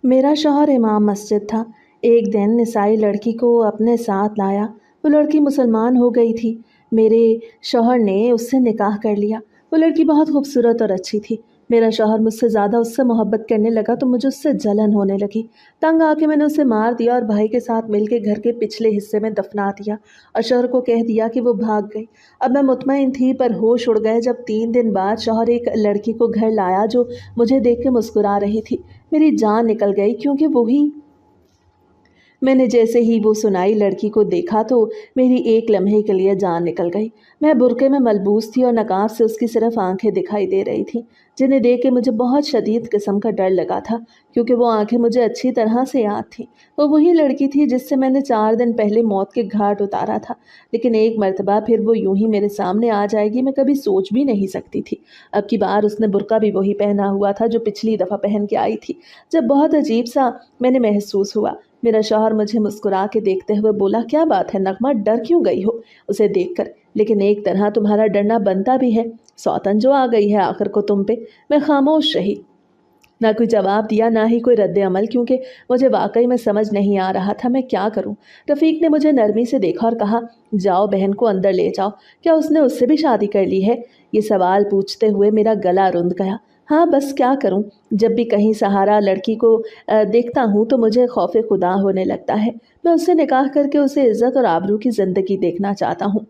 मेरा शौहर इमाम मस्जिद था। एक दिन ईसाई लड़की को अपने साथ लाया। वो लड़की मुसलमान हो गई थी। मेरे शौहर ने उससे निकाह कर लिया। वो लड़की बहुत खूबसूरत और अच्छी थी। मेरा शौहर मुझसे ज़्यादा उससे मोहब्बत करने लगा तो मुझे उससे जलन होने लगी। तंग आके मैंने उसे मार दिया और भाई के साथ मिलके घर के पिछले हिस्से में दफना दिया और शौहर को कह दिया कि वो भाग गई। अब मैं मुतमईन थी पर होश उड़ गए जब 3 दिन बाद शौहर एक लड़की को घर लाया जो मुझे देख के मुस्कुरा रही थी। मेरी जान निकल गई क्योंकि वही मैंने जैसे ही वो सुनाई लड़की को देखा तो मेरी एक लम्हे के लिए जान निकल गई। मैं बुरके में मलबूस थी और नकाब से उसकी सिर्फ आंखें दिखाई दे रही थीं, जिन्हें देख के मुझे बहुत शदीद किस्म का डर लगा था क्योंकि वो आंखें मुझे अच्छी तरह से याद थीं। वो वही लड़की थी जिससे मैंने 4 दिन पहले मौत के घाट उतारा था, लेकिन एक मर्तबा फिर वो यूं ही मेरे सामने आ जाएगी मैं कभी सोच भी नहीं सकती थी। अब की बार उसने बुरका भी वही पहना हुआ था जो पिछली दफ़ा पहन के आई थी। जब बहुत अजीब सा मैंने महसूस हुआ। मेरा शौहर मुझे मुस्कुरा के देखते हुए बोला, क्या बात है नगमा, डर क्यों गई हो उसे देखकर? लेकिन एक तरह तुम्हारा डरना बनता भी है, सौतन जो आ गई है आखिर को तुम पे। मैं खामोश रही, ना कोई जवाब दिया ना ही कोई रद्द अमल, क्योंकि मुझे वाकई में समझ नहीं आ रहा था मैं क्या करूं। रफ़ीक ने मुझे नरमी से देखा और कहा, जाओ बहन को अंदर ले जाओ। क्या उसने उससे भी शादी कर ली है? ये सवाल पूछते हुए मेरा गला रुंध गया। हाँ बस क्या करूं, जब भी कहीं सहारा लड़की को देखता हूं तो मुझे खौफ खुदा होने लगता है। मैं उससे निकाह करके उसे इज्जत और आबरू की ज़िंदगी देखना चाहता हूँ।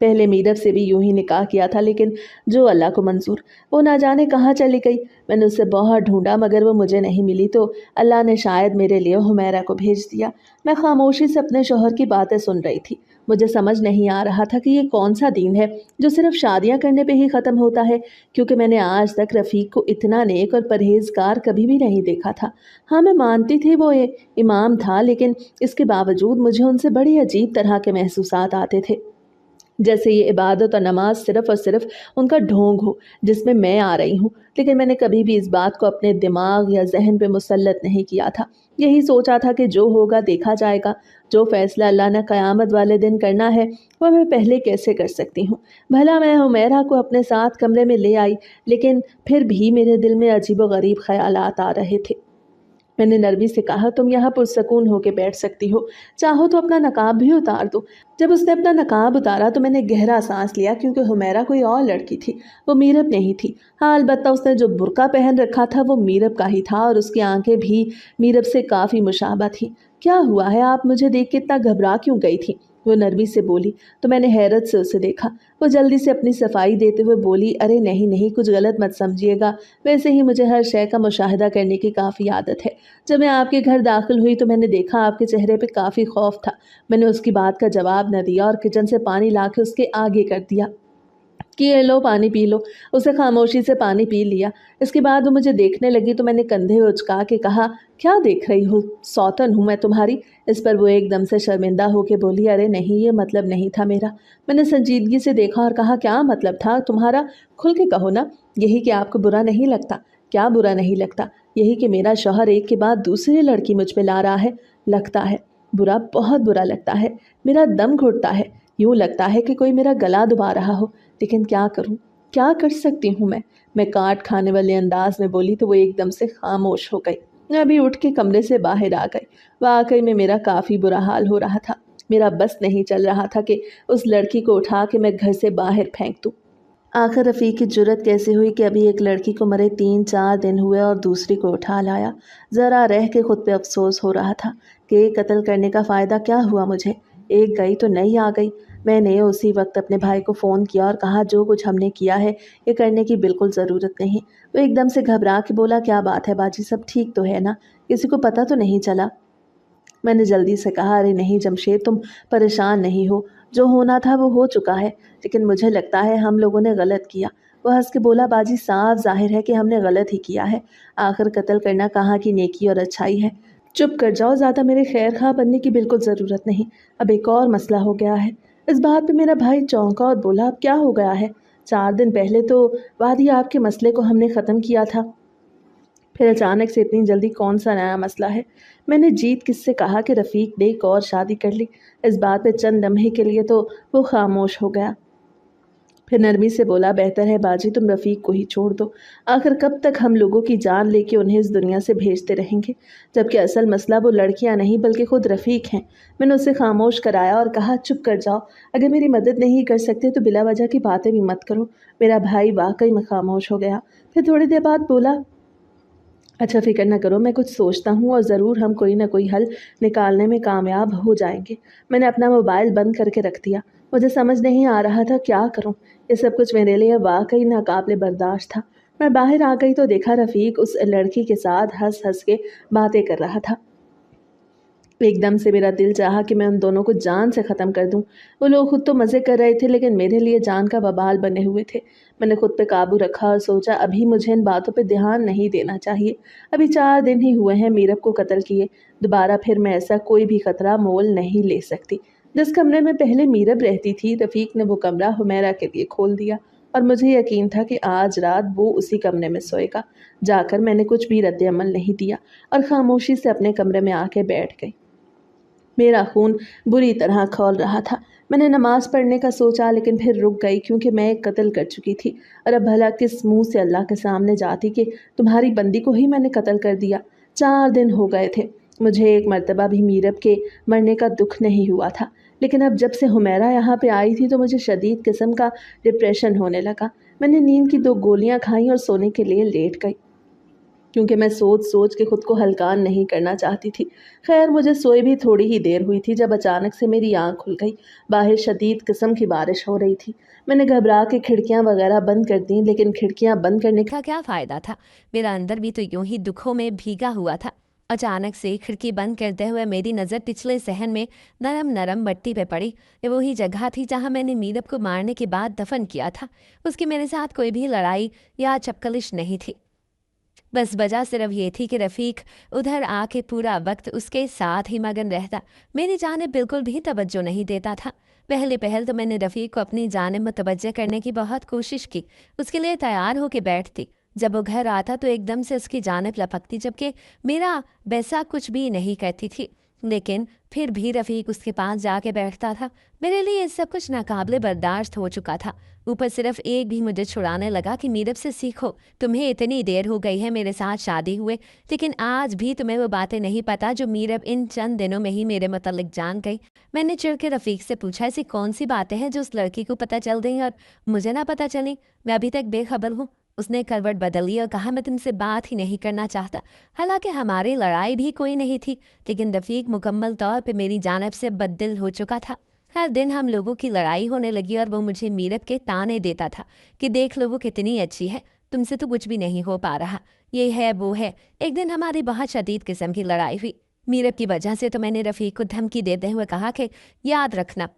पहले मीरब से भी यूं ही निकाह किया था, लेकिन जो अल्लाह को मंजूर। वो ना जाने कहाँ चली गई। मैंने उसे बहुत ढूंढा मगर वो मुझे नहीं मिली तो अल्लाह ने शायद मेरे लिए हुमैरा को भेज दिया। मैं खामोशी से अपने शौहर की बातें सुन रही थी। मुझे समझ नहीं आ रहा था कि ये कौन सा दीन है जो सिर्फ शादियां करने पे ही ख़त्म होता है, क्योंकि मैंने आज तक रफ़ीक को इतना नेक और परहेजगार कभी भी नहीं देखा था। हाँ मैं मानती थी वो इमाम था, लेकिन इसके बावजूद मुझे उनसे बड़ी अजीब तरह के महसूसात आते थे, जैसे ये इबादत और नमाज सिर्फ़ और सिर्फ उनका ढोंग हो जिसमें मैं आ रही हूँ। लेकिन मैंने कभी भी इस बात को अपने दिमाग या जहन पे मुसल्लत नहीं किया था। यही सोचा था कि जो होगा देखा जाएगा। जो फ़ैसला अल्लाह ने क़यामत वाले दिन करना है वह मैं पहले कैसे कर सकती हूँ। भला मैं हुमैरा को अपने साथ कमरे में ले आई, लेकिन फिर भी मेरे दिल में अजीब व गरीब ख़यालात आ रहे थे। मैंने नरमी से कहा, तुम यहाँ पुरसकून होके बैठ सकती हो, चाहो तो अपना नकाब भी उतार दो। जब उसने अपना नकाब उतारा तो मैंने गहरा सांस लिया, क्योंकि हुमैरा कोई और लड़की थी, वो मीरब नहीं थी। हाँ अलबत्ता उसने जो बुर्का पहन रखा था वो मीरब का ही था और उसकी आंखें भी मीरब से काफ़ी मुशाबह थी। क्या हुआ है, आप मुझे देख के इतना घबरा क्यों गई थी? वो नरमी से बोली तो मैंने हैरत से उसे देखा। वो जल्दी से अपनी सफाई देते हुए बोली, अरे नहीं नहीं, कुछ गलत मत समझिएगा, वैसे ही मुझे हर शय का मुशाहिदा करने की काफ़ी आदत है। जब मैं आपके घर दाखिल हुई तो मैंने देखा आपके चेहरे पे काफ़ी खौफ था। मैंने उसकी बात का जवाब न दिया और किचन से पानी लाके उसके आगे कर दिया कि ये लो पानी पी लो। उसे खामोशी से पानी पी लिया। इसके बाद वो मुझे देखने लगी तो मैंने कंधे उचका के कहा, क्या देख रही हो, सौतन हूँ मैं तुम्हारी? इस पर वो एकदम से शर्मिंदा होके बोली, अरे नहीं ये मतलब नहीं था मेरा। मैंने संजीदगी से देखा और कहा, क्या मतलब था तुम्हारा? खुल के कहो ना। यही कि आपको बुरा नहीं लगता? क्या बुरा नहीं लगता? यही कि मेरा शौहर एक के बाद दूसरी लड़की मुझ पे ला रहा है। लगता है बुरा, बहुत बुरा लगता है। मेरा दम घुटता है, यूं लगता है कि कोई मेरा गला दबा रहा हो। लेकिन क्या करूं, क्या कर सकती हूँ मैं काट खाने वाले अंदाज में बोली तो वो एकदम से खामोश हो गई। मैं अभी उठ के कमरे से बाहर आ गई। वाकई में मेरा काफ़ी बुरा हाल हो रहा था। मेरा बस नहीं चल रहा था कि उस लड़की को उठा के मैं घर से बाहर फेंक दूँ। आखिर रफ़ीक की जुर्रत कैसे हुई कि अभी एक लड़की को मरे 3-4 दिन हुए और दूसरी को उठा लाया। ज़रा रह के खुद पे अफसोस हो रहा था कि एक कत्ल करने का फ़ायदा क्या हुआ मुझे। एक गई तो नई आ गई। मैंने उसी वक्त अपने भाई को फ़ोन किया और कहा, जो कुछ हमने किया है ये करने की बिल्कुल ज़रूरत नहीं। वो एकदम से घबरा के बोला, क्या बात है बाजी, सब ठीक तो है ना? किसी को पता तो नहीं चला? मैंने जल्दी से कहा, अरे नहीं जमशेद, तुम परेशान नहीं हो, जो होना था वो हो चुका है, लेकिन मुझे लगता है हम लोगों ने गलत किया। वह हंस के बोला, बाजी साफ जाहिर है कि हमने गलत ही किया है। आखिर कत्ल करना कहाँ की नेकी और अच्छाई है। चुप कर जाओ, ज़्यादा मेरे खैर खा बनने की बिल्कुल ज़रूरत नहीं। अब एक और मसला हो गया है। इस बात पे मेरा भाई चौंका और बोला, अब क्या हो गया है? 4 दिन पहले तो वादी आपके मसले को हमने ख़त्म किया था, फिर अचानक से इतनी जल्दी कौन सा नया मसला है? मैंने जीत किससे कहा कि रफ़ीक ने एक और शादी कर ली। इस बात पे चंद लम्हे के लिए तो वो खामोश हो गया। फिर नरमी से बोला, बेहतर है बाजी तुम रफ़ीक को ही छोड़ दो। आखिर कब तक हम लोगों की जान लेके उन्हें इस दुनिया से भेजते रहेंगे, जबकि असल मसला वो लड़कियां नहीं बल्कि खुद रफ़ीक हैं। मैंने उसे खामोश कराया और कहा, चुप कर जाओ, अगर मेरी मदद नहीं कर सकते तो बिला वजह की बातें भी मत करो। मेरा भाई वाकई में खामोश हो गया। फिर थोड़ी देर बाद बोला, अच्छा फ़िक्र न करो, मैं कुछ सोचता हूँ और ज़रूर हम कोई ना कोई हल निकालने में कामयाब हो जाएंगे। मैंने अपना मोबाइल बंद करके रख दिया। मुझे समझ नहीं आ रहा था क्या करूँ। ये सब कुछ मेरे लिए वाकई नाकाबिले बर्दाश्त था। मैं बाहर आ गई तो देखा रफ़ीक उस लड़की के साथ हंस हंस के बातें कर रहा था। एकदम से मेरा दिल चाहा कि मैं उन दोनों को जान से ख़त्म कर दूं। वो लोग खुद तो मज़े कर रहे थे लेकिन मेरे लिए जान का वबाल बने हुए थे। मैंने खुद पे काबू रखा और सोचा, अभी मुझे इन बातों पे ध्यान नहीं देना चाहिए। अभी 4 दिन ही हुए हैं मीरब को कत्ल किए। दोबारा फिर मैं ऐसा कोई भी खतरा मोल नहीं ले सकती। जिस कमरे में पहले मीरब रहती थी, रफ़ीक ने वो कमरा हुमैरा के लिए खोल दिया और मुझे यकीन था कि आज रात वो उसी कमरे में सोएगा। जाकर मैंने कुछ भी रद्द-ए-अमल नहीं दिया और खामोशी से अपने कमरे में आके बैठ गई। मेरा खून बुरी तरह खौल रहा था। मैंने नमाज पढ़ने का सोचा लेकिन फिर रुक गई क्योंकि मैं एक कत्ल कर चुकी थी और अब भला किस मुंह से अल्लाह के सामने जाती कि तुम्हारी बंदी को ही मैंने कत्ल कर दिया। 4 दिन हो गए थे। मुझे एक मर्तबा भी मीरब के मरने का दुख नहीं हुआ था, लेकिन अब जब से हुमैरा यहाँ पे आई थी तो मुझे शदीद किस्म का डिप्रेशन होने लगा। मैंने नींद की 2 गोलियाँ खाई और सोने के लिए लेट गई क्योंकि मैं सोच सोच के खुद को हलकान नहीं करना चाहती थी। खैर मुझे सोए भी थोड़ी ही देर हुई थी जब अचानक से मेरी आंख खुल गई। बाहर शदीद किस्म की बारिश हो रही थी। मैंने घबरा के खिड़कियां वगैरह बंद कर दी, लेकिन खिड़कियां बंद करने का क्या फायदा था। मेरा अंदर भी तो यूं ही दुखों में भीगा हुआ था। अचानक से खिड़की बंद करते हुए मेरी नज़र पिछले सहन में नरम नरम मट्टी पे पड़ी। ये वही जगह थी जहां मैंने मीरब को मारने के बाद दफन किया था। उसकी मेरे साथ कोई भी लड़ाई या चपकलिश नहीं थी। बस वजह सिर्फ ये थी कि रफ़ीक उधर आके पूरा वक्त उसके साथ ही मगन रहता, मेरी जानिब बिल्कुल भी तवज्जो नहीं देता था। पहले पहल तो मैंने रफ़ीक को अपनी जानिब मुतवज्जह करने की बहुत कोशिश की, उसके लिए तैयार होके बैठती। जब वो घर आता तो एकदम से उसकी जानिब लपकती, जबकि मेरा वैसा कुछ भी नहीं कहती थी। लेकिन फिर भी रफ़ीक उसके पास जाके बैठता था। मेरे लिए ये सब कुछ नाकाबिले बर्दाश्त हो चुका था। ऊपर सिर्फ एक भी मुझे छुड़ाने लगा कि मीरब से सीखो, तुम्हें इतनी देर हो गई है मेरे साथ शादी हुए, लेकिन आज भी तुम्हें वो बातें नहीं पता जो मीरब इन चंद दिनों में ही मेरे मुतल्लिक जान गई। मैंने चिढ़ के रफ़ीक से पूछा, ऐसी कौन सी बातें हैं जो उस लड़की को पता चल गई और मुझे ना पता चली? मैं अभी तक बेखबर हूँ। उसने करवट बदल ली और कहा, मैं तुमसे बात ही नहीं करना चाहता। हालांकि हमारी लड़ाई भी कोई नहीं थी, लेकिन रफ़ीक मुकम्मल तौर पे मेरी जानिब से बददिल हो चुका था। हर दिन हम लोगों की लड़ाई होने लगी और वो मुझे मीरब के ताने देता था कि देख लो वो कितनी अच्छी है, तुमसे तो कुछ भी नहीं हो पा रहा, ये है वो है। एक दिन हमारी बहुत शदीद किस्म की लड़ाई हुई मीरब की वजह से। तो मैंने रफ़ीक को धमकी देते हुए कहा कि याद रखना,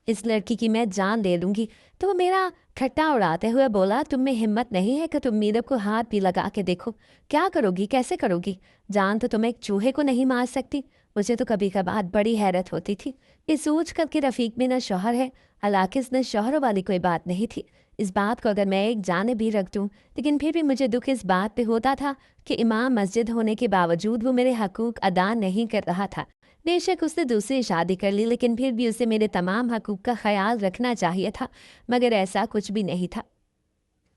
इस लड़की की मैं जान ले लूंगी। तो वो मेरा खट्टा उड़ाते हुए बोला, तुम में हिम्मत नहीं है कि तुम मीरब को हाथ भी लगा के देखो? क्या करोगी, कैसे करोगी? जान तो तुम एक चूहे को नहीं मार सकती। मुझे तो कभी कभार बड़ी हैरत होती थी, ये सोच कर कि रफ़ीक में न शौहर है, हालांकि इसमें शौहरों वाली कोई बात नहीं थी। इस बात को अगर मैं एक जाने भी रख दूं, लेकिन फिर भी मुझे दुख इस बात पे होता था कि इमाम मस्जिद होने के बावजूद वो मेरे हकूक अदा नहीं कर रहा था। बेशक उसने दूसरी शादी कर ली, लेकिन फिर भी उसे मेरे तमाम हकूक का ख्याल रखना चाहिए था, मगर ऐसा कुछ भी नहीं था।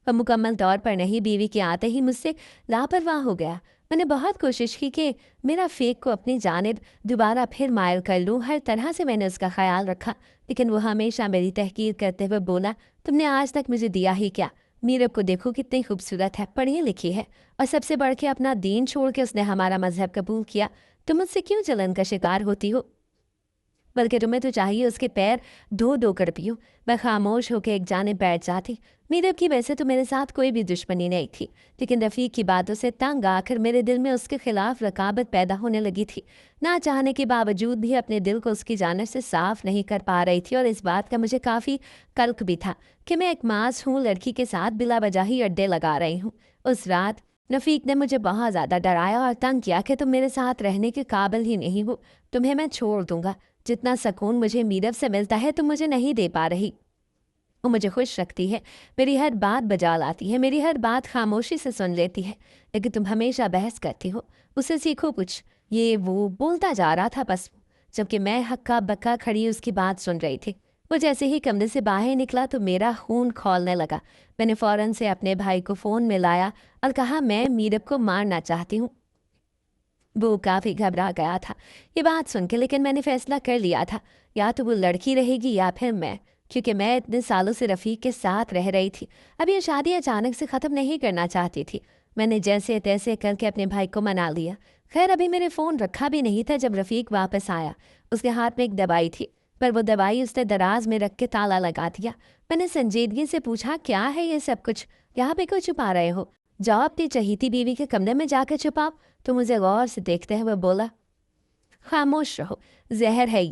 वह मुकम्मल तौर पर नहीं, बीवी के आते ही मुझसे लापरवाह हो गया। मैंने बहुत कोशिश की कि मेरा फेक को अपनी जानिब दोबारा फिर मायल कर लूँ, हर तरह से मैंने उसका ख्याल रखा, लेकिन वो हमेशा मेरी तहकीर करते हुए बोला, तुमने आज तक मुझे दिया ही क्या? मीरब को देखो कितनी खूबसूरत है, पढ़ी लिखी है, और सबसे बढ़ के अपना दीन छोड़ के उसने हमारा मजहब कबूल किया। तुम मुझसे क्यों जलन का शिकार होती हो? बल्कि तुम्हें तो चाहिए उसके पैर धो धो कर पियो। मैं खामोश होकर एक जाने बैठ जाती। मीरब की वैसे तो मेरे साथ कोई भी दुश्मनी नहीं थी, लेकिन रफ़ीक की बातों से तंग आकर मेरे दिल में उसके खिलाफ रकाबत पैदा होने लगी थी। ना चाहने के बावजूद भी अपने दिल को उसकी जानिब से साफ नहीं कर पा रही थी, और इस बात का मुझे काफ़ी कल्क भी था कि मैं एक मासूम लड़की के साथ बिला वजह ही अड्डे लगा रही हूँ। उस रात रफ़ीक ने मुझे बहुत ज़्यादा डराया और तंग किया कि तुम मेरे साथ रहने के काबिल ही नहीं हो, तुम्हें मैं छोड़ दूंगा। जितना सुकून मुझे मीरब से मिलता है तुम मुझे नहीं दे पा रही। वो मुझे खुश रखती है, मेरी हर बात बजा लाती है, मेरी हर बात खामोशी से सुन लेती है, लेकिन तुम हमेशा बहस करती हो। उसे सीखो कुछ, ये वो बोलता जा रहा था बस, जबकि मैं हक्का बक्का खड़ी उसकी बात सुन रही थी। वो जैसे ही कमरे से बाहर निकला तो मेरा खून खौलने लगा। मैंने फौरन से अपने भाई को फ़ोन मिलाया और कहा, मैं मीरब को मारना चाहती हूँ। वो काफ़ी घबरा गया था ये बात सुन के, लेकिन मैंने फैसला कर लिया था, या तो वो लड़की रहेगी या फिर मैं, क्योंकि मैं इतने सालों से रफ़ीक के साथ रह रही थी। अब ये शादी अचानक से ख़त्म नहीं करना चाहती थी। मैंने जैसे तैसे करके अपने भाई को मना लिया। खैर अभी मेरे फ़ोन रखा भी नहीं था जब रफ़ीक वापस आया। उसके हाथ में एक दवाई थी, पर वो दवाई उसने दराज में रख के ताला लगा दिया। मैंने संजीदगी से पूछा, क्या है ये सब कुछ, यहाँ पे क्यों छुपा रहे हो? जाओ अपनी चहीती बीवी के कमरे में जाकर छुपाओ। तो मुझे गौर से देखते हुए बोला, खामोश रहो, जहर है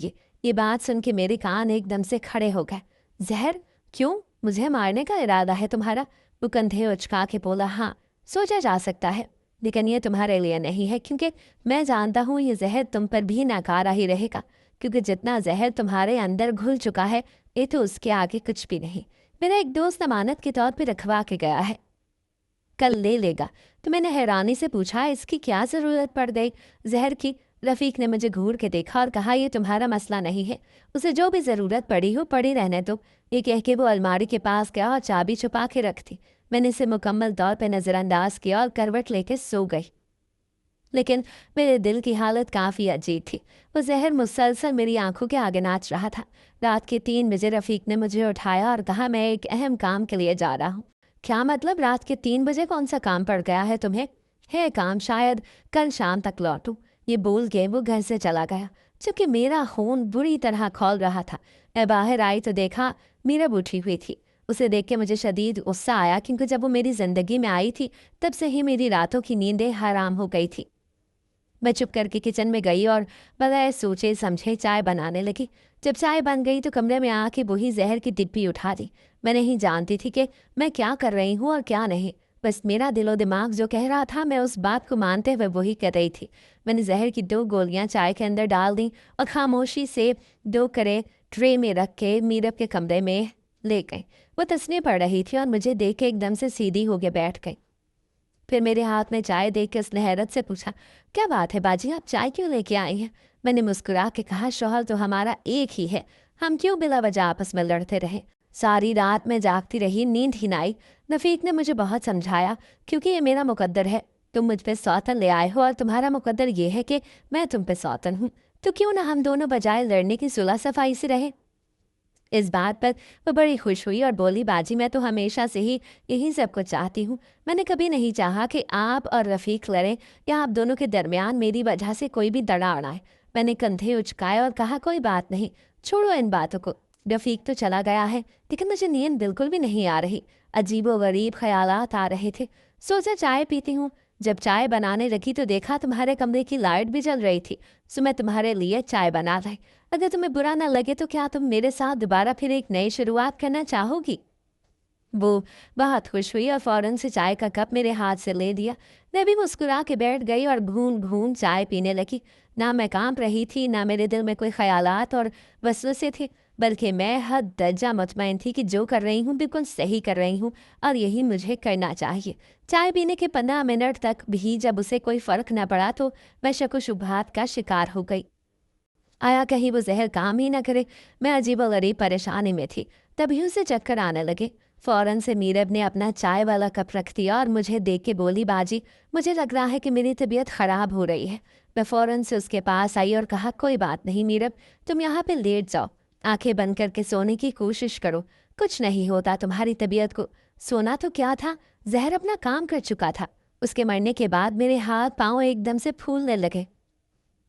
ये बात सुन के मेरे कान एकदम से खड़े हो गए। जहर? क्यों, मुझे मारने का इरादा है तुम्हारा? वो कंधे उचका के बोला, हाँ सोचा जा सकता है, लेकिन ये तुम्हारे लिए नहीं है, क्योंकि मैं जानता हूँ ये जहर तुम पर भी नाकारा ही रहेगा, क्योंकि जितना जहर तुम्हारे अंदर घुल चुका है ये तो उसके आगे कुछ भी नहीं। मेरा एक दोस्त अमानत के तौर पर रखवा के गया है, कल ले लेगा। तो मैंने हैरानी से पूछा, इसकी क्या ज़रूरत पड़ गई जहर की? रफ़ीक ने मुझे घूर के देखा और कहा, ये तुम्हारा मसला नहीं है, उसे जो भी ज़रूरत पड़ी हो पड़ी रहने दो। ये कह के वो अलमारी के पास गया और चाबी छुपा के रख दी। मैंने इसे मुकम्मल तौर पर नज़रअंदाज किया और करवट लेके सो गई। लेकिन मेरे दिल की हालत काफ़ी अजीब थी। वो जहर मुसलसल मेरी आंखों के आगे नाच रहा था। रात के 3 बजे रफ़ीक ने मुझे उठाया और कहा, मैं एक अहम काम के लिए जा रहा हूँ। क्या मतलब, रात के 3 बजे कौन सा काम पड़ गया है तुम्हें? है काम, शायद कल शाम तक लौटूं। ये बोल के वो घर से चला गया, जबकि मेरा खून बुरी तरह खौल रहा था। मैं बाहर आई तो देखा मीरब उठी हुई थी। उसे देख के मुझे शदीद गुस्सा आया, क्योंकि जब वो मेरी ज़िंदगी में आई थी तब से ही मेरी रातों की नींदें हराम हो गई थी। मैं चुप करके किचन में गई और बगैर सोचे समझे चाय बनाने लगी। जब चाय बन गई तो कमरे में आके वही जहर की डिब्बी उठा दी। मैं नहीं जानती थी कि मैं क्या कर रही हूँ और क्या नहीं, बस मेरा दिलो दिमाग जो कह रहा था मैं उस बात को मानते हुए वही कर रही थी। मैंने जहर की 2 गोलियां चाय के अंदर डाल दी और खामोशी से 2 करे ट्रे में रख के मीरब के कमरे में ले गई। वो तस्वीरें पढ़ रही थी और मुझे देख के एकदम से सीधी होके बैठ गई। फिर मेरे हाथ में चाय देख के उसने हैरत से पूछा, क्या बात है बाजी, आप चाय क्यों लेके आई हैं? मैंने मुस्कुरा के कहा, शौहर तो हमारा एक ही है, हम क्यों बिला वजह आपस में लड़ते रहे? सारी रात मैं जागती रही, नींद ही ना आई। रफ़ीक ने मुझे बहुत समझाया, क्योंकि ये मेरा मुकद्दर है, तुम मुझ पे सौतन ले आए हो और तुम्हारा मुकद्दर ये है कि मैं तुम पे सौतन हूँ, तो क्यों ना हम दोनों बजाय लड़ने की सुलह सफाई से रहे। इस बात पर वो बड़ी खुश हुई और बोली, बाजी मैं तो हमेशा से ही यही सब कुछ चाहती हूँ। मैंने कभी नहीं चाहा कि आप और रफ़ीक लड़ें या आप दोनों के दरमियान मेरी वजह से कोई भी दरार आए। मैंने कंधे उचकाए और कहा, कोई बात नहीं, छोड़ो इन बातों को। रफ़ीक तो चला गया है, लेकिन मुझे नींद बिल्कुल भी नहीं आ रही। अजीबोगरीब ख्यालात आ रहे थे। सोचा चाय पीती हूँ। जब चाय बनाने लगी तो देखा तुम्हारे कमरे की लाइट भी जल रही थी, सो मैं तुम्हारे लिए चाय बना लाई। अगर तुम्हें बुरा ना लगे तो क्या तुम मेरे साथ दोबारा फिर एक नई शुरुआत करना चाहोगी? वो बहुत खुश हुई और फौरन से चाय का कप मेरे हाथ से ले दिया। मैं भी मुस्कुरा के बैठ गई और भून भून चाय पीने लगी। ना मैं कांप रही थी, ना मेरे दिल में कोई ख्यालात और वसवसे थे, बल्कि मैं हद दर्जा मुतमईन थी कि जो कर रही हूँ बिल्कुल सही कर रही हूँ और यही मुझे करना चाहिए। चाय पीने के 15 मिनट तक भी जब उसे कोई फ़र्क न पड़ा तो मैं शक शुबहात का शिकार हो गई। आया कहीं वो जहर काम ही ना करे। मैं अजीबोगरीब परेशानी में थी, तभी उसे चक्कर आने लगे। फौरन से मीरब ने अपना चाय वाला कप रख दिया और मुझे देख के बोली, बाजी मुझे लग रहा है कि मेरी तबीयत ख़राब हो रही है। मैं फ़ौरन से उसके पास आई और कहा, कोई बात नहीं मीरब, तुम यहाँ पे लेट जाओ, आंखें बंद करके सोने की कोशिश करो, कुछ नहीं होता तुम्हारी तबीयत को। सोना तो क्या था, जहर अपना काम कर चुका था। उसके मरने के बाद मेरे हाथ पाँव एकदम से फूलने लगे।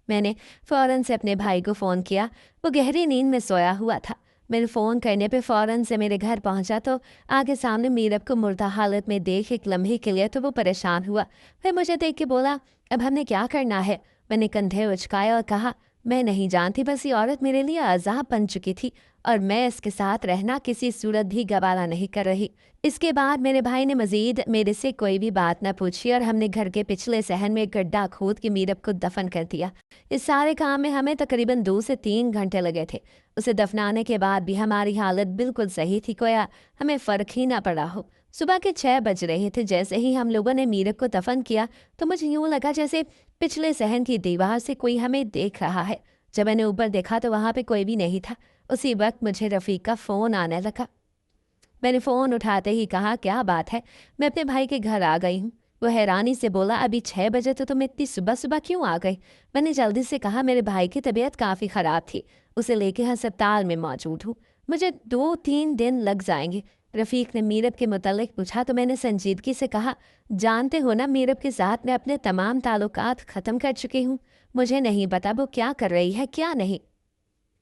मैंने फ़ौरन से अपने भाई को फ़ोन किया। वो गहरी नींद में सोया हुआ था। मेरे फ़ोन करने पे फ़ौरन से मेरे घर पहुंचा तो आगे सामने मीरब को मुर्दा हालत में देख एक लम्हे के लिए तो वो परेशान हुआ। फिर मुझे देख के बोला, अब हमने क्या करना है? मैंने कंधे उचकाए और कहा, मैं नहीं जानती, बस ये औरत मेरे लिए अज़ाब बन चुकी थी और मैं इसके साथ रहना किसी सूरत भी गवारा नहीं कर रही। इसके बाद मेरे भाई ने मज़ीद मेरे से कोई भी बात न पूछी और हमने घर के पिछले सहन में एक गड्ढा खोद के मीरब को दफन कर दिया। इस सारे काम में हमें तकरीबन 2 से 3 घंटे लगे थे। उसे दफनाने के बाद भी हमारी हालत बिल्कुल सही थी, कोया हमें फ़र्क ही ना पड़ा हो। सुबह के 6 बज रहे थे। जैसे ही हम लोगों ने मीरब को दफन किया तो मुझे यूँ लगा जैसे पिछले सहन की दीवार से कोई हमें देख रहा है। जब मैंने ऊपर देखा तो वहाँ पे कोई भी नहीं था। उसी वक्त मुझे रफ़ीक का फ़ोन आने लगा। मैंने फ़ोन उठाते ही कहा, क्या बात है, मैं अपने भाई के घर आ गई हूँ। वो हैरानी से बोला, अभी 6 बजे तो तुम इतनी सुबह सुबह क्यों आ गई? मैंने जल्दी से कहा, मेरे भाई की तबीयत काफ़ी ख़राब थी, उसे लेके अस्पताल में मौजूद हूँ, मुझे 2-3 दिन लग जाएंगे। रफ़ीक ने मीरब के मुतल्लिक पूछा तो मैंने संजीदगी से कहा, जानते हो ना, मीरब के साथ मैं अपने तमाम ताल्लुकात ख़त्म कर चुकी हूँ। मुझे नहीं पता वो क्या कर रही है क्या नहीं।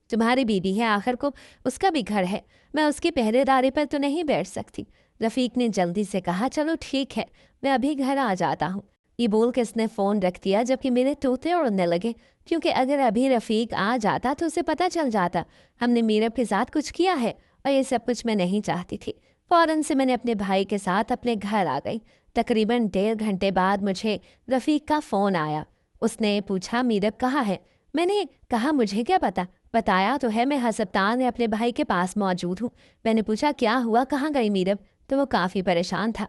तुम्हारी बीवी है, आखिर को उसका भी घर है, मैं उसकी पहरेदारी पर तो नहीं बैठ सकती। रफ़ीक ने जल्दी से कहा, चलो ठीक है, मैं अभी घर आ जाता हूँ। ये बोल के उसने फ़ोन रख दिया, जबकि मेरे तोते उड़ने लगे, क्योंकि अगर अभी रफ़ीक आ जाता तो उसे पता चल जाता हमने मीरब के साथ कुछ किया है, और ये सब कुछ मैं नहीं चाहती थी। फ़ौरन से मैंने अपने भाई के साथ अपने घर आ गई। तकरीबन 1.5 घंटे बाद मुझे रफ़ीक का फ़ोन आया। उसने पूछा, मीरब कहाँ है? मैंने कहा, मुझे क्या पता, बताया तो है मैं अस्पताल में अपने भाई के पास मौजूद हूँ। मैंने पूछा, क्या हुआ, कहाँ गई मीरब? तो वो काफ़ी परेशान था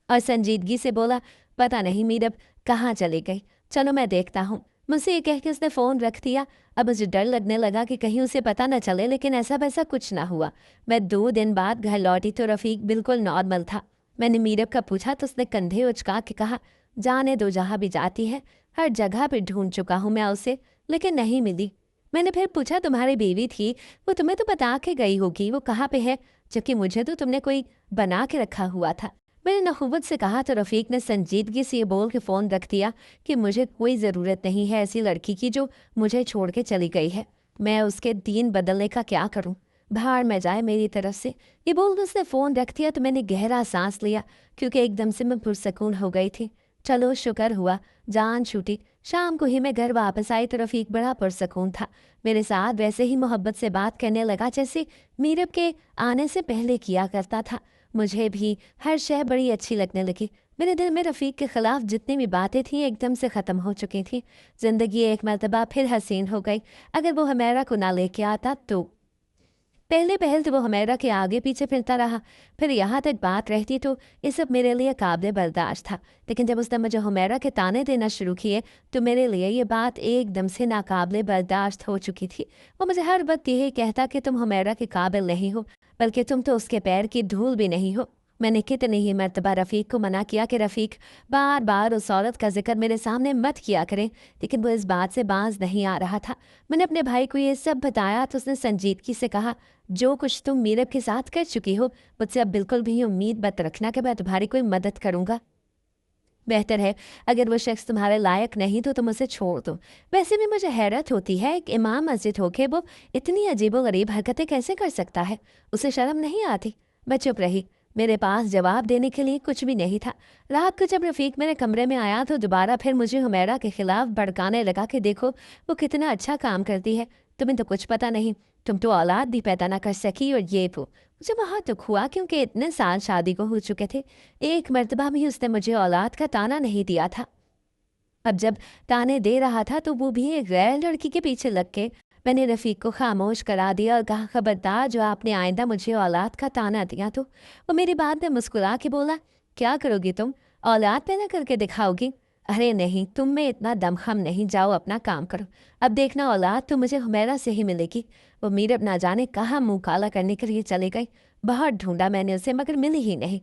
और संजीदगी से बोला, पता नहीं मीरब कहाँ चली गई, चलो मैं देखता हूँ। मुझसे ये कह के उसने फ़ोन रख दिया। अब मुझे डर लगने लगा कि कहीं उसे पता न चले, लेकिन ऐसा वैसा कुछ ना हुआ। मैं 2 दिन बाद घर लौटी तो रफ़ीक बिल्कुल नॉर्मल था। मैंने मीरब का पूछा तो उसने कंधे उचका के कहा, जाने दो, जहाँ भी जाती है, हर जगह पर ढूंढ चुका हूँ मैं उसे, लेकिन नहीं मिली। मैंने फिर पूछा, तुम्हारी बीवी थी, वो तुम्हें तो बता के गई होगी, वो कहाँ पे है? जबकि मुझे तो तुमने कोई बना के रखा हुआ था। मैंने नखुवत से कहा तो रफ़ीक ने संजीदगी से ये बोल के फ़ोन रख दिया कि मुझे कोई ज़रूरत नहीं है ऐसी लड़की की जो मुझे छोड़ के चली गई है। मैं उसके दीन बदलने का क्या करूं? भाड़ में जाए मेरी तरफ से। ये बोल के उसने फ़ोन रख दिया तो मैंने गहरा सांस लिया, क्योंकि एकदम से मैं पुरसकून हो गई थी। चलो शुक्र हुआ, जान छूटी। शाम को ही मैं घर वापस आई तो रफ़ीक बड़ा पुरसकून था। मेरे साथ वैसे ही मोहब्बत से बात करने लगा जैसे मीरब के आने से पहले किया करता था। मुझे भी हर शय बड़ी अच्छी लगने लगी। मेरे दिल में रफ़ीक के ख़िलाफ़ जितनी भी बातें थीं एकदम से ख़त्म हो चुकी थीं। ज़िंदगी एक मर्तबा फिर हसीन हो गई। अगर वो हुमैरा को ना लेके आता तो पहले पहल तो वो हुमैरा के आगे पीछे फिरता रहा, फिर यहाँ तक बात रहती तो ये सब मेरे लिए काबिल बर्दाश्त था। लेकिन जब उसने मुझे हुमैरा के ताने देना शुरू किए तो मेरे लिए ये बात एकदम से नाकाबिल बर्दाश्त हो चुकी थी। वो मुझे हर वक्त यही कहता कि तुम हुमैरा के काबिल नहीं हो, बल्कि तुम तो उसके पैर की धूल भी नहीं हो। मैंने कितनी ही मर्तबा रफ़ीक को मना किया कि रफ़ीक बार बार उस औरत का जिक्र मेरे सामने मत किया करें, लेकिन वो इस बात से बाज नहीं आ रहा था। मैंने अपने भाई को ये सब बताया तो उसने संजीदगी से कहा, जो कुछ तुम मीरब के साथ कर चुकी हो, मुझसे अब बिल्कुल भी उम्मीद मत रखना कि मैं तुम्हारी कोई मदद करूँगा। बेहतर है, अगर वो शख्स तुम्हारे लायक नहीं तो तुम उसे छोड़ दो। वैसे भी मुझे हैरत होती है, एक इमाम मस्जिद होके वो इतनी अजीबोगरीब हरकतें कैसे कर सकता है? उसे शर्म नहीं आती? मैं चुप रही। मेरे पास जवाब देने के लिए कुछ भी नहीं था। रात को जब रफ़ीक मेरे कमरे में आया तो दोबारा फिर मुझे हुमैरा के खिलाफ भड़काने लगा कि देखो वो कितना अच्छा काम करती है, तुम्हें तो कुछ पता नहीं, तुम तो औलाद भी पैदा ना कर सकी और ये वो। मुझे बहुत दुख हुआ, क्योंकि इतने साल शादी को हो चुके थे, एक मर्तबा भी उसने मुझे औलाद का ताना नहीं दिया था। अब जब ताने दे रहा था तो वो भी एक गैर लड़की के पीछे लग के। मैंने रफ़ीक को खामोश करा दिया और कहा, खबरदार, जो आपने आइंदा मुझे औलाद का ताना दिया तो। वो मेरी बात में मुस्कुरा के बोला, क्या करोगी तुम? औलाद पैदा करके दिखाओगी? अरे नहीं, तुम में इतना दमखम नहीं, जाओ अपना काम करो। अब देखना, औलाद तो मुझे हुमैरा से ही मिलेगी। वो मीरब ना जाने कहाँ मुंह काला करने के लिए चली गई। बहुत ढूंढा मैंने उसे, मगर मिली ही नहीं।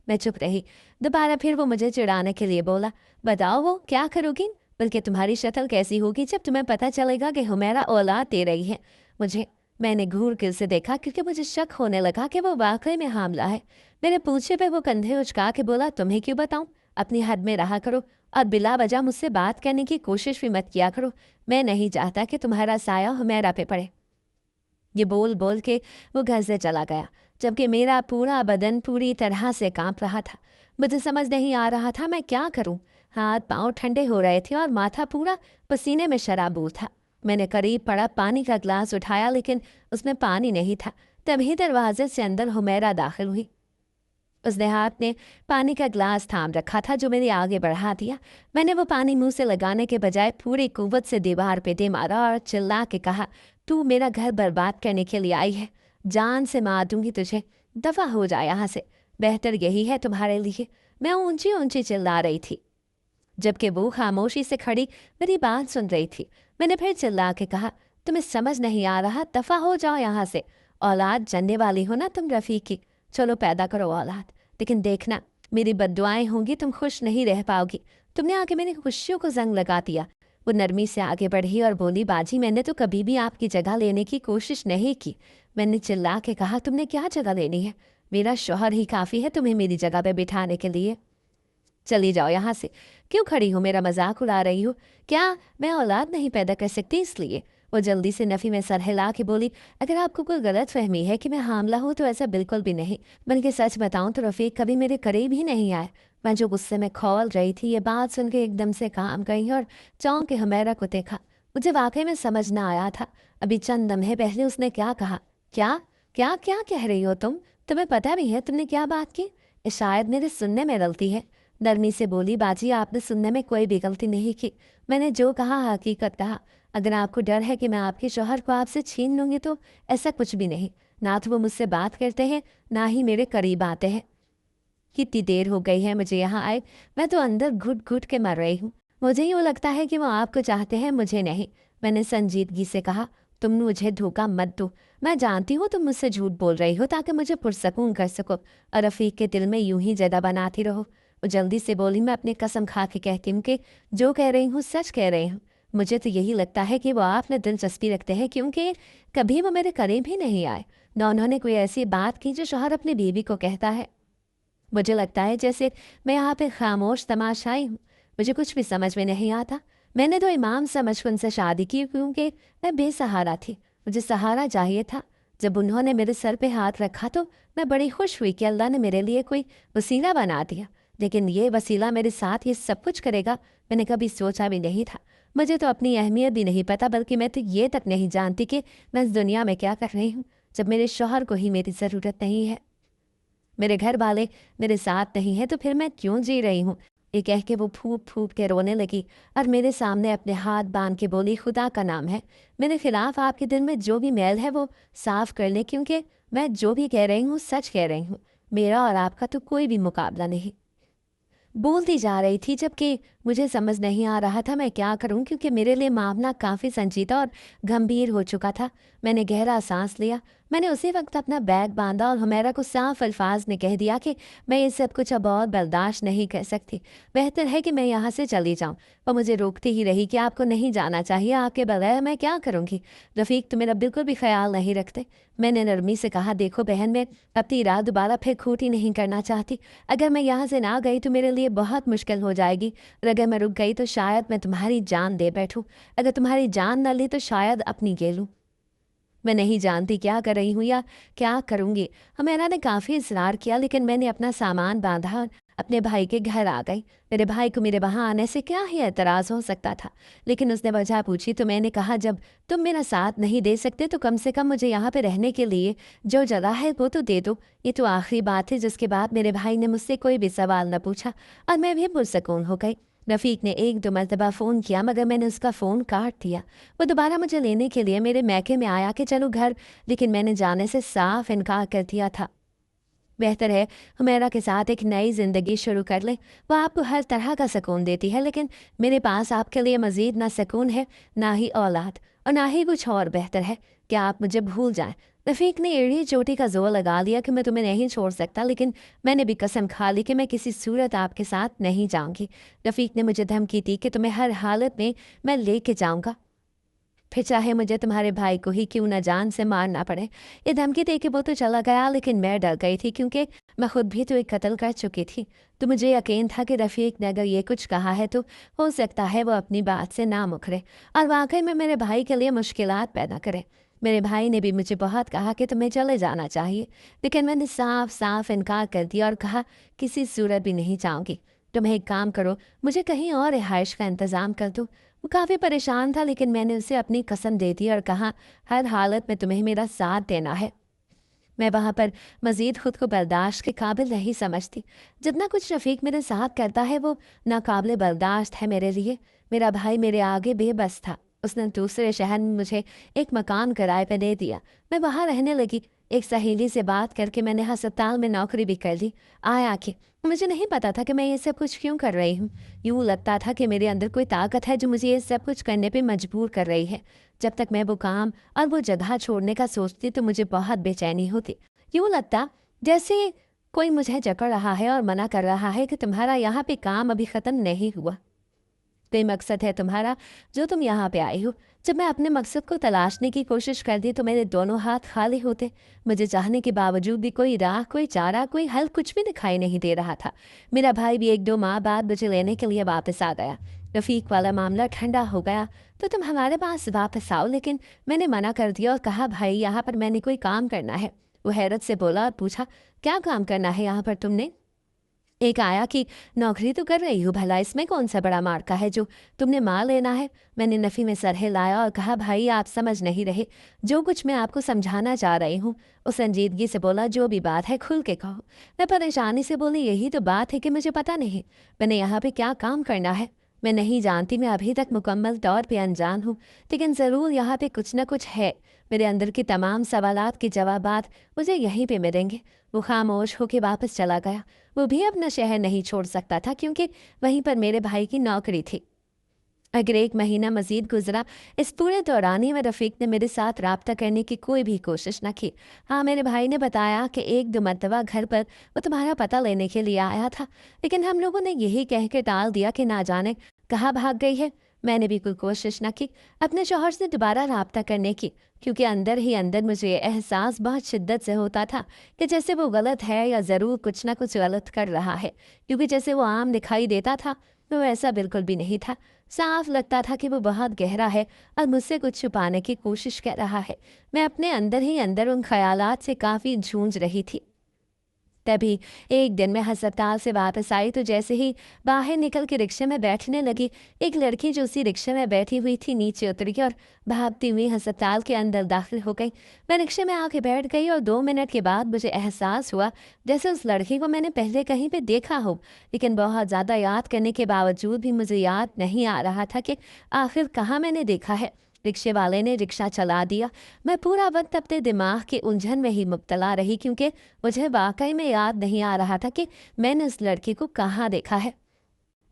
मैं चुप रही। दोबारा फिर वो मुझे चिढ़ाने के लिए बोला, बताओ वो क्या करोगी? बल्कि तुम्हारी शक्ल कैसी होगी जब तुम्हें पता चलेगा कि हुमैरा औलाद दे रही है मुझे। मैंने घूर के उसे देखा, क्योंकि मुझे शक होने लगा कि वो वाकई में हामला है। मेरे पूछे पे वो कंधे उचका के बोला, तुम्हें क्यों बताऊं? अपनी हद में रहा करो और बिला वजह मुझसे बात करने की कोशिश भी मत किया करो। मैं नहीं चाहता कि तुम्हारा साया हुमैरा पे पड़े। ये बोल बोल के वो घर से चला गया, जबकि मेरा पूरा बदन पूरी तरह से कांप रहा था। मुझे समझ नहीं आ रहा था मैं क्या करूं। हाथ पांव ठंडे हो रहे थे और माथा पूरा पसीने में शराबूर था। मैंने करीब पड़ा पानी का ग्लास उठाया, लेकिन उसमें पानी नहीं था। तभी दरवाजे से अंदर हुमैरा दाखिल हुई। उसने हाथ में पानी का ग्लास थाम रखा था, जो मेरे आगे बढ़ा दिया। मैंने वो पानी मुंह से लगाने के बजाय पूरी कुव्वत से दीवार पे दे मारा और चिल्ला के कहा, तू मेरा घर बर्बाद करने के लिए आई है, जान से मार दूंगी तुझे, दफा हो जा यहाँ से, बेहतर यही है तुम्हारे लिए। मैं ऊंची ऊंची चिल्ला रही थी, जबकि वो खामोशी से खड़ी मेरी बात सुन रही थी। मैंने फिर चिल्ला के कहा, तुम्हें समझ नहीं आ रहा? दफा हो जाओ यहाँ से। औलाद जनने वाली हो ना तुम रफ़ीक की, चलो पैदा करो औलाद, लेकिन देखना मेरी बद्दुआएं होंगी, तुम खुश नहीं रह पाओगी। तुमने आके मेरी खुशियों को जंग लगा दिया। वो नरमी से आगे बढ़ी और बोली, बाजी मैंने तो कभी भी आपकी जगह लेने की कोशिश नहीं की। मैंने चिल्ला के कहा, तुमने क्या जगह लेनी है? मेरा शौहर ही काफ़ी है तुम्हें मेरी जगह पे बिठाने के लिए। चली जाओ यहाँ से। क्यों खड़ी हो, मेरा मजाक उड़ा रही हो? क्या मैं औलाद नहीं पैदा कर सकती इसलिए? वो जल्दी से नफ़ी में सर हिला के बोली, अगर आपको कोई गलत फहमी है कि मैं हामला हूँ तो ऐसा बिल्कुल भी नहीं। बल्कि सच बताऊँ तो रफ़ीक कभी मेरे करीब ही नहीं आए। मैं जो गुस्से में खौल रही थी, ये बात सुन के एकदम से काम गई और चौंक के हुमैरा को देखा। मुझे वाकई में समझ ना आया था अभी चंद लम्हे पहले उसने क्या कहा। क्या क्या क्या कह रही हो तुम? तुम्हें पता भी है तुमने क्या बात की? ये शायद मेरे सुनने में गलती है। नरमी से बोली, बाजी आपने सुनने में कोई भी गलती नहीं की। मैंने जो कहा हकीकत कहा। अगर आपको डर है कि मैं आपके शौहर को आपसे छीन लूँगी तो ऐसा कुछ भी नहीं। ना तो वो मुझसे बात करते हैं, ना ही मेरे करीब आते हैं। कितनी देर हो गई है मुझे यहाँ आए, मैं तो अंदर घुट घुट के मर रही हूँ। मुझे यूँ लगता है कि वो आपको चाहते हैं, मुझे नहीं। मैंने संजीदगी से कहा, तुम मुझे धोखा मत दो। मैं जानती हूँ तुम मुझसे झूठ बोल रही हो ताकि मुझे पुरसकून कर सको और रफ़ीक के दिल में यूं ही जगह बनाती रहो। वो जल्दी से बोली, मैं अपनी कसम खा के कहती हूँ कि जो कह रही हूँ सच कह रही हूँ। मुझे तो यही लगता है कि वो आप में दिलचस्पी रखते हैं, क्योंकि कभी वो मेरे करीब ही नहीं आए। न उन्होंने कोई ऐसी बात की जो शौहर अपनी बीवी को कहता है। मुझे लगता है जैसे मैं यहाँ पे खामोश तमाशाई हूँ। मुझे कुछ भी समझ में नहीं आता। मैंने तो इमाम समझ कर उनसे शादी की क्योंकि मैं बेसहारा थी, मुझे सहारा चाहिए था। जब उन्होंने मेरे सर पे हाथ रखा तो मैं बड़ी खुश हुई कि अल्लाह ने मेरे लिए कोई वसीला बना दिया। लेकिन ये वसीला मेरे साथ ये सब कुछ करेगा, मैंने कभी सोचा भी नहीं था। मुझे तो अपनी अहमियत भी नहीं पता, बल्कि मैं तो ये तक नहीं जानती कि मैं इस दुनिया में क्या कर रही हूँ, जब मेरे शौहर को ही मेरी ज़रूरत नहीं है। मेरे घर वाले मेरे साथ नहीं है तो फिर मैं क्यों जी रही हूँ? ये कह के वो फूट फूट के रोने लगी और मेरे सामने अपने हाथ बांध के बोली, खुदा का नाम है, मेरे खिलाफ आपके दिल में जो भी मैल है वो साफ कर ले, क्योंकि मैं जो भी कह रही हूँ सच कह रही हूँ। मेरा और आपका तो कोई भी मुकाबला नहीं। बोलती जा रही थी जबकि मुझे समझ नहीं आ रहा था मैं क्या करूं, क्योंकि मेरे लिए मामला काफ़ी संजीदा और गंभीर हो चुका था। मैंने गहरा सांस लिया। मैंने उसी वक्त अपना बैग बांधा और हुमैरा को साफ अल्फाज में कह दिया कि मैं ये सब कुछ अब और बर्दाश्त नहीं कर सकती। बेहतर है कि मैं यहाँ से चली जाऊँ। वो मुझे रोकती ही रही कि आपको नहीं जाना चाहिए, आपके बगैर मैं क्या करूँगी? रफ़ीक तो मेरा बिल्कुल भी ख्याल नहीं रखते। मैंने नरमी से कहा, देखो बहन, मैं अपनी रात दोबारा फिर खोटी नहीं करना चाहती। अगर मैं यहाँ से ना गई तो मेरे लिए बहुत मुश्किल हो जाएगी, और अगर मैं रुक गई तो शायद मैं तुम्हारी जान दे बैठूं। अगर तुम्हारी जान न ली तो शायद अपनी ले लूं। मैं नहीं जानती क्या कर रही हूँ या क्या करूँगी। हुमैरा ने काफ़ी इसरार किया, लेकिन मैंने अपना सामान बांधा और अपने भाई के घर आ गई। मेरे भाई को मेरे वहाँ आने से क्या ही एतराज़ हो सकता था, लेकिन उसने वजह पूछी तो मैंने कहा, जब तुम मेरा साथ नहीं दे सकते तो कम से कम मुझे यहाँ पे रहने के लिए जो जगह है वो तो दे दो। ये तो आखिरी बात है। जिसके बाद मेरे भाई ने मुझसे कोई भी सवाल न पूछा और मैं भी पुरसकून हो गई। रफ़ीक ने एक दो मरतबा फ़ोन किया, मगर मैंने उसका फ़ोन काट दिया। वो दोबारा मुझे लेने के लिए मेरे मैके में आया कि चलो घर, लेकिन मैंने जाने से साफ इनकार कर दिया था। बेहतर है हुमैरा के साथ एक नई ज़िंदगी शुरू कर ले। वह आपको हर तरह का सुकून देती है, लेकिन मेरे पास आपके लिए मज़ीद ना सुकून है, ना ही औलाद, और ना ही कुछ और बेहतर है कि आप मुझे भूल जाएं। रफ़ीक ने एड़ी चोटी का जोर लगा लिया कि मैं तुम्हें नहीं छोड़ सकता, लेकिन मैंने भी कसम खा ली कि मैं किसी सूरत आपके साथ नहीं जाऊंगी। रफ़ीक ने मुझे धमकी दी कि तुम्हें हर हालत में मैं लेके जाऊंगा, फिर चाहे मुझे तुम्हारे भाई को ही क्यों न जान से मारना पड़े। ये धमकी दे के वो तो चला गया, लेकिन मैं डर गई थी क्योंकि मैं खुद भी तो एक कत्ल कर चुकी थी। तो मुझे यकीन था कि रफ़ीक ने अगर ये कुछ कहा है तो हो सकता है वो अपनी बात से ना मुकरे और वाकई में मेरे भाई के लिए मुश्किलात पैदा करे। मेरे भाई ने भी मुझे बहुत कहा कि तुम्हें चले जाना चाहिए, लेकिन मैंने साफ साफ इनकार कर दिया और कहा किसी सूरत भी नहीं चाहूँगी। तुम्हें एक काम करो, मुझे कहीं और रिहाइश का इंतज़ाम कर दो। वो काफ़ी परेशान था, लेकिन मैंने उसे अपनी कसम दे दी और कहा हर हालत में तुम्हें मेरा साथ देना है। मैं वहाँ पर मज़ीद खुद को बर्दाश्त के काबिल नहीं समझती। जितना कुछ रफ़ीक मेरे साथ करता है वो नाकाबिल बर्दाश्त है मेरे लिए। मेरा भाई मेरे आगे बेबस था। उसने दूसरे शहर में मुझे एक मकान किराए पर दे दिया। मैं वहाँ रहने लगी। एक सहेली से बात करके मैंने अस्पताल में नौकरी भी कर ली। आया कि मुझे नहीं पता था कि मैं ये सब कुछ क्यों कर रही हूँ। यूँ लगता था कि मेरे अंदर कोई ताकत है जो मुझे ये सब कुछ करने पे मजबूर कर रही है। जब तक मैं वो काम और वो जगह छोड़ने का सोचती तो मुझे बहुत बेचैनी होती। यूँ लगता जैसे कोई मुझे जकड़ रहा है और मना कर रहा है कि तुम्हारा यहाँ पे काम अभी ख़त्म नहीं हुआ। कोई मकसद है तुम्हारा जो तुम यहाँ पे आई हो। जब मैं अपने मकसद को तलाशने की कोशिश करती तो मेरे दोनों हाथ खाली होते। मुझे चाहने के बावजूद भी कोई राह, कोई चारा, कोई हल कुछ भी दिखाई नहीं दे रहा था। मेरा भाई भी 1-2 माह बाद मुझे लेने के लिए वापस आ गया। रफ़ीक वाला मामला ठंडा हो गया तो तुम हमारे पास वापस आओ, लेकिन मैंने मना कर दिया और कहा भाई यहाँ पर मैंने कोई काम करना है। वो हैरत से बोला और पूछा क्या काम करना है यहाँ पर तुमने? एक आया कि नौकरी तो कर रही हूँ भला, इसमें कौन सा बड़ा मार्का है जो तुमने माँ लेना है। मैंने नफ़ी में सर हिलाया और कहा भाई आप समझ नहीं रहे, जो कुछ मैं आपको समझाना चाह रही हूँ। उस संजीदगी से बोला जो भी बात है खुल के कहो। मैं परेशानी से बोली यही तो बात है कि मुझे पता नहीं मैंने यहाँ पे क्या काम करना है। मैं नहीं जानती, मैं अभी तक मुकम्मल तौर पे अनजान हूँ, लेकिन ज़रूर यहाँ पे कुछ न कुछ है। मेरे अंदर के तमाम सवालात के जवाबात मुझे यहीं पे मिलेंगे। वो खामोश होके वापस चला गया। वो भी अपना शहर नहीं छोड़ सकता था क्योंकि वहीं पर मेरे भाई की नौकरी थी। अगर 1 महीना मजीद गुजरा, इस पूरे दौरान ही में रफ़ीक ने मेरे साथ राब्ता करने की कोई भी कोशिश न की। हाँ, मेरे भाई ने बताया कि 1-2 मरतबा घर पर वो तुम्हारा पता लेने के लिए आया था, लेकिन हम लोगों ने यही कह के टाल दिया कि ना जाने कहाँ भाग गई है। मैंने भी कोई कोशिश न की अपने शौहर से दोबारा राब्ता करने की, क्योंकि अंदर ही अंदर मुझे ये एहसास बहुत शिद्दत से होता था कि जैसे वो गलत है या ज़रूर कुछ ना कुछ गलत कर रहा है। क्योंकि जैसे वो आम दिखाई देता था वो ऐसा बिल्कुल भी नहीं था। साफ लगता था कि वो बहुत गहरा है और मुझसे कुछ छुपाने की कोशिश कर रहा है। मैं अपने अंदर ही अंदर उन ख्यालात से काफ़ी जूझ रही थी। तभी एक दिन मैं अस्पताल से वापस आई तो जैसे ही बाहर निकल के रिक्शे में बैठने लगी, एक लड़की जो उसी रिक्शे में बैठी हुई थी नीचे उतरी और भागती हुई अस्पताल के अंदर दाखिल हो गई। मैं रिक्शे में आके बैठ गई और 2 मिनट के बाद मुझे एहसास हुआ जैसे उस लड़की को मैंने पहले कहीं पे देखा हो, लेकिन बहुत ज़्यादा याद करने के बावजूद भी मुझे याद नहीं आ रहा था कि आखिर कहाँ मैंने देखा है। रिक्शे वाले ने रिक्शा चला दिया। मैं पूरा वक्त अपने दिमाग के उलझन में ही मुब्तला रही क्योंकि मुझे वाकई में याद नहीं आ रहा था कि मैंने उस लड़की को कहाँ देखा है,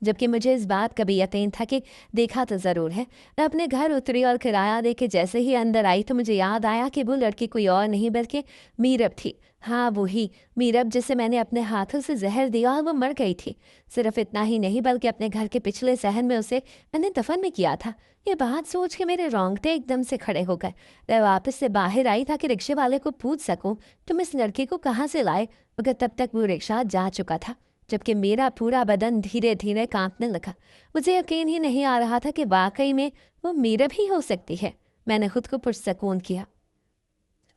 जबकि मुझे इस बात का भी यकीन था कि देखा तो ज़रूर है। मैं अपने घर उतरी और किराया दे के जैसे ही अंदर आई तो मुझे याद आया कि वो लड़की कोई और नहीं बल्कि मीरब थी। हाँ, वही मीरब जिसे मैंने अपने हाथों से जहर दिया और वो मर गई थी। सिर्फ इतना ही नहीं बल्कि अपने घर के पिछले सहन में उसे मैंने दफन भी किया था। ये बात सोच के मेरे रोंगटे एकदम से खड़े हो गए। मैं वापस से बाहर आई ताकि रिक्शे वाले को पूछ सकूं तुम इस लड़की को कहाँ से लाए, मगर तब तक वो रिक्शा जा चुका था, जबकि मेरा पूरा बदन धीरे धीरे कांपने लगा। मुझे यकीन ही नहीं आ रहा था कि वाकई में वो मीरब ही हो सकती है। मैंने खुद को पुरसकून किया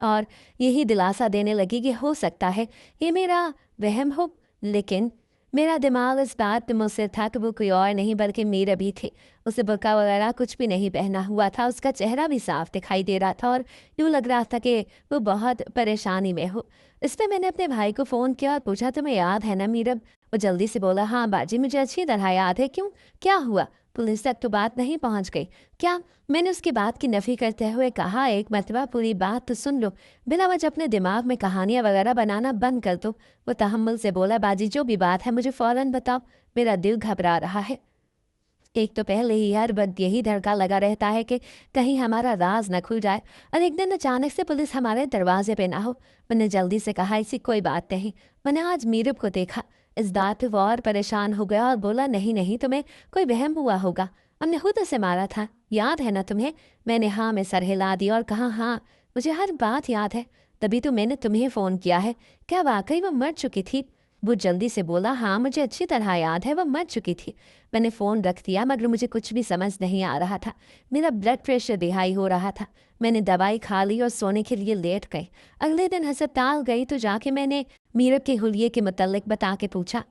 और यही दिलासा देने लगी कि हो सकता है ये मेरा वहम हो, लेकिन मेरा दिमाग इस बात पे मुझसे था कि वो कोई और नहीं बल्कि मीरब ही थी। उसे बुर्का वगैरह कुछ भी नहीं पहना हुआ था, उसका चेहरा भी साफ दिखाई दे रहा था और यूँ लग रहा था कि वो बहुत परेशानी में हो। इस पर मैंने अपने भाई को फ़ोन किया और पूछा तुम्हें याद है ना मीरब? वो जल्दी से बोला हाँ बाजी मुझे अच्छी तरह याद है। क्यों, क्या हुआ? पुलिस तक तो बात नहीं पहुंच गई क्या? मैंने उसकी बात की नफ़ी करते हुए कहा एक मरतबा पूरी बात तो सुन लो, बिना वजह अपने दिमाग में कहानियाँ वगैरह बनाना बंद कर दो। वो तहम्मुल से बोला बाजी जो भी बात है मुझे फ़ौरन बताओ, मेरा दिल घबरा रहा है। एक तो पहले ही हर वक्त यही धड़का लगा रहता है कि कहीं हमारा राज न खुल जाए और एक दिन अचानक से पुलिस हमारे दरवाजे पे ना हो। मैंने जल्दी से कहा ऐसी कोई बात नहीं, मैंने आज मीरब को देखा। इस बात पे वो और परेशान हो गया और बोला नहीं नहीं तुम्हें कोई वहम हुआ होगा, हमने खुद उसे मारा था, याद है ना तुम्हें? मैंने हाँ में सर हिला दिया और कहा हाँ मुझे हर बात याद है, तभी तो मैंने तुम्हें फ़ोन किया है। क्या वाकई वो मर चुकी थी? वो जल्दी से बोला हाँ मुझे अच्छी तरह याद है वो मर चुकी थी। मैंने फ़ोन रख दिया मगर मुझे कुछ भी समझ नहीं आ रहा था। मेरा ब्लड प्रेशर दिहाई हो रहा था। मैंने दवाई खा ली और सोने के लिए लेट गई। अगले दिन अस्पताल गई तो जाके मैंने मीरब के हुलिये के मुतल्लिक बता के पूछा,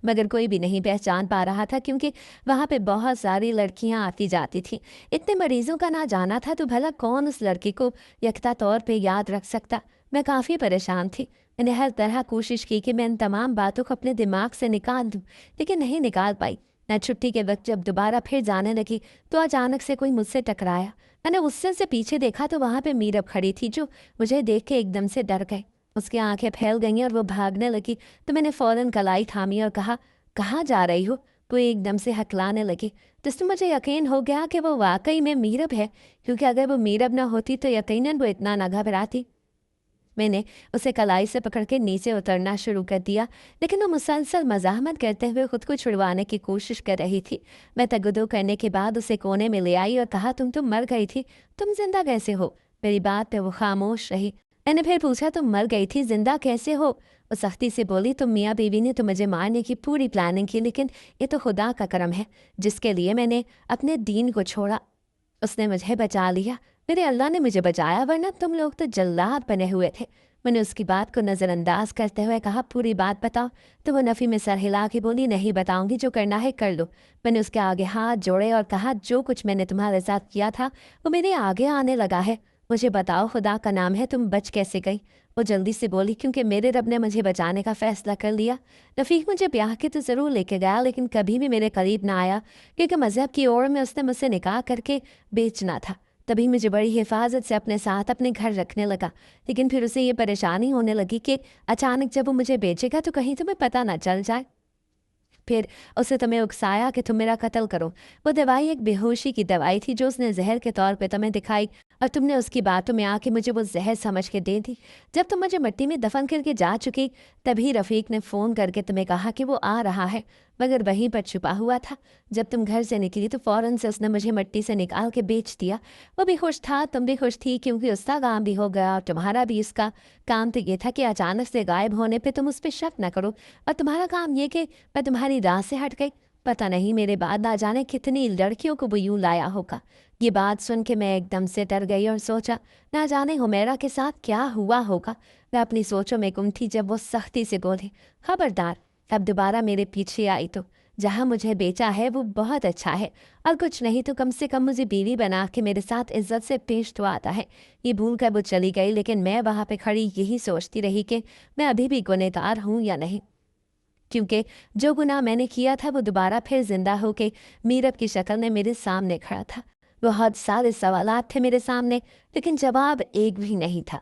मगर कोई भी नहीं पहचान पा रहा था क्योंकि वहाँ पे बहुत सारी लड़कियाँ आती जाती थीं। इतने मरीजों का ना जाना था तो भला कौन उस लड़की को यकता तौर पे याद रख सकता। मैं काफ़ी परेशान थी। मैंने हर तरह कोशिश की कि मैं इन तमाम बातों को अपने दिमाग से निकाल दूँ, लेकिन नहीं निकाल पाई। मैं छुट्टी के वक्त जब दोबारा फिर जाने लगी तो अचानक से कोई मुझसे टकराया। मैंने उससे पीछे देखा तो वहाँ पे मीरब खड़ी थी जो मुझे देख के एकदम से डर गए। उसकी आंखें फैल गईं और वो भागने लगी तो मैंने फौरन कलाई थामी और कहा, कहाँ जा रही हो? वो एकदम से हकलाने लगी। तो इससे मुझे यकीन हो गया कि वो वाकई में मीरब है, क्योंकि अगर वो मीरब न होती तो यकीनन वो इतना न घबराती। मैंने उसे कलाई से पकड़ के नीचे उतरना शुरू कर दिया, लेकिन वो मुसलसल मज़ाहमत करते हुए खुद को छुड़वाने की कोशिश कर रही थी। मैं तगदो करने के बाद उसे कोने में ले आई और कहा, तुम तो मर गई थी, तुम जिंदा कैसे हो? मेरी बात पे वो खामोश रही। मैंने फिर पूछा, तुम मर गई थी, जिंदा कैसे हो? वो सख्ती से बोली, तुम मियाँ बीवी ने तो मुझे मारने की पूरी प्लानिंग की, लेकिन ये तो खुदा का करम है जिसके लिए मैंने अपने दीन को छोड़ा। उसने मुझे बचा लिया। मेरे अल्लाह ने मुझे बचाया, वरना तुम लोग तो जल्लाद बने हुए थे। मैंने उसकी बात को नज़रअंदाज करते हुए कहा, पूरी बात बताओ। तो वो नफ़ी में सर हिला के बोली, नहीं बताऊंगी, जो करना है कर लो। मैंने उसके आगे हाथ जोड़े और कहा, जो कुछ मैंने तुम्हारे साथ किया था वो मेरे आगे आने लगा है। मुझे बताओ, खुदा का नाम है, तुम बच कैसे गई? वो जल्दी से बोली, क्योंकि मेरे रब ने मुझे बचाने का फ़ैसला कर लिया। रफ़ीक मुझे ब्याह के तो ज़रूर लेके गया, लेकिन कभी भी मेरे करीब ना आया, क्योंकि मज़हब की ओर में उसने मुझसे निकाह करके बेचना था। तभी मुझे बड़ी हिफाजत से अपने साथ अपने घर रखने लगा, लेकिन फिर उसे ये परेशानी होने लगी कि अचानक जब वो मुझे बेचेगा तो कहीं तुम्हें पता ना चल जाए। फिर उसे तुम्हें उकसाया कि तुम मेरा कत्ल करो। वो दवाई एक बेहोशी की दवाई थी जो उसने जहर के तौर पे तुम्हें दिखाई, और तुमने उसकी बातों में आके मुझे वो जहर समझ के दे दी। जब तुम मुझे मिट्टी में दफन करके जा चुकी, तभी रफ़ीक ने फ़ोन करके तुम्हें कहा कि वो आ रहा है, मगर वहीं पर छुपा हुआ था। जब तुम घर से निकली तो फ़ौरन से उसने मुझे मिट्टी से निकाल के बेच दिया। वो भी खुश था, तुम भी खुश थी, क्योंकि उसका काम भी हो गया और तुम्हारा भी। इसका काम तो ये था कि अचानक से गायब होने पे तुम उस पर शक न करो, और तुम्हारा काम ये कि मैं तुम्हारी राह से हट गई। पता नहीं मेरे बाद ना जाने कितनी लड़कियों को वो यूं लाया होगा। ये बात सुन के मैं एकदम से डर गई और सोचा, ना जाने हुमैरा के साथ क्या हुआ होगा। मैं अपनी सोचों में गुम थी जब वो सख्ती से बोली, खबरदार अब दोबारा मेरे पीछे आई तो जहाँ मुझे बेचा है वो बहुत अच्छा है, और कुछ नहीं तो कम से कम मुझे बीवी बना के मेरे साथ इज्जत से पेश तो आता है। ये भूल कर वो चली गई, लेकिन मैं वहाँ पे खड़ी यही सोचती रही कि मैं अभी भी गुनहगार हूँ या नहीं, क्योंकि जो गुनाह मैंने किया था वो दोबारा फिर जिंदा होके मीरब की शक्ल में मेरे सामने खड़ा था। बहुत सारे सवालात थे मेरे सामने, लेकिन जवाब एक भी नहीं था।